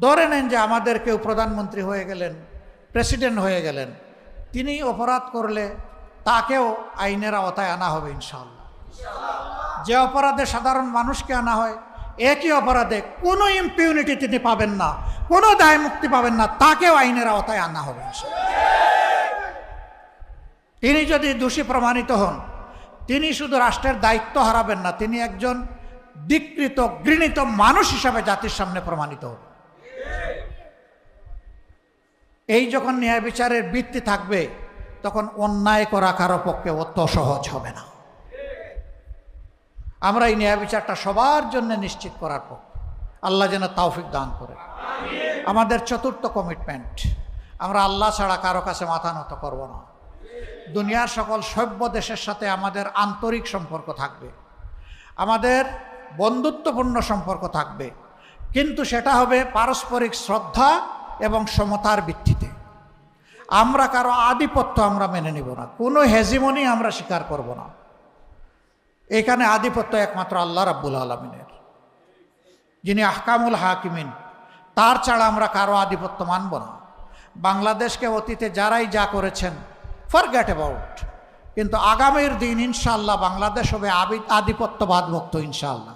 ধরে নেন যে আমাদের কেউ প্রধানমন্ত্রী হয়ে গেলেন, প্রেসিডেন্ট হয়ে গেলেন, তিনি অপরাধ করলে তাকেও আইনের আওতায় আনা হবে ইনশাআল্লাহ। যে অপরাধে সাধারণ মানুষকে আনা হয়, একই অপরাধে কোনো ইম্পিউনিটি তিনি পাবেন না, কোনো দায় মুক্তি পাবেন না, তাকেও আইনের আওতায় আনা হবে ইনশাআল্লাহ। তিনি যদি দোষী প্রমাণিত হন, তিনি শুধু রাষ্ট্রের দায়িত্ব হারাবেন না, তিনি একজন ধিক্কৃত ঘৃণিত মানুষ হিসাবে জাতির সামনে প্রমাণিত হবেন। এই যখন ন্যায় বিচারের ভিত্তি থাকবে, তখন অন্যায় করা কারো পক্ষে অত সহজ হবে না। আমরা এই ন্যায় বিচারটা সবার জন্য নিশ্চিত করার পক্ষে। আল্লাহ যেন তৌফিক দান করে। আমাদের চতুর্থ কমিটমেন্ট, আমরা আল্লাহ ছাড়া কারো কাছে মাথা নত করব না। দুনিয়ার সকল সভ্য দেশের সাথে আমাদের আন্তরিক সম্পর্ক থাকবে, আমাদের বন্ধুত্বপূর্ণ সম্পর্ক থাকবে, কিন্তু সেটা হবে পারস্পরিক শ্রদ্ধা এবং সমতার ভিত্তিতে। আমরা কারো আধিপত্য আমরা মেনে নিব না, কোনো হেজিমনি আমরা স্বীকার করব না। এখানে আধিপত্য একমাত্র আল্লাহ রাব্বুল আলামিনের, যিনি আহকামুল হাকিমিন, তার ছাড়া আমরা কারো আধিপত্য মানব না। বাংলাদেশকে অতীতে যারাই যা করেছেন, ফরগেট অ্যাবাউট, কিন্তু আগামীর দিন ইনশাআল্লাহ বাংলাদেশ হবে আধিপত্যবাদ মুক্ত ইনশাআল্লাহ।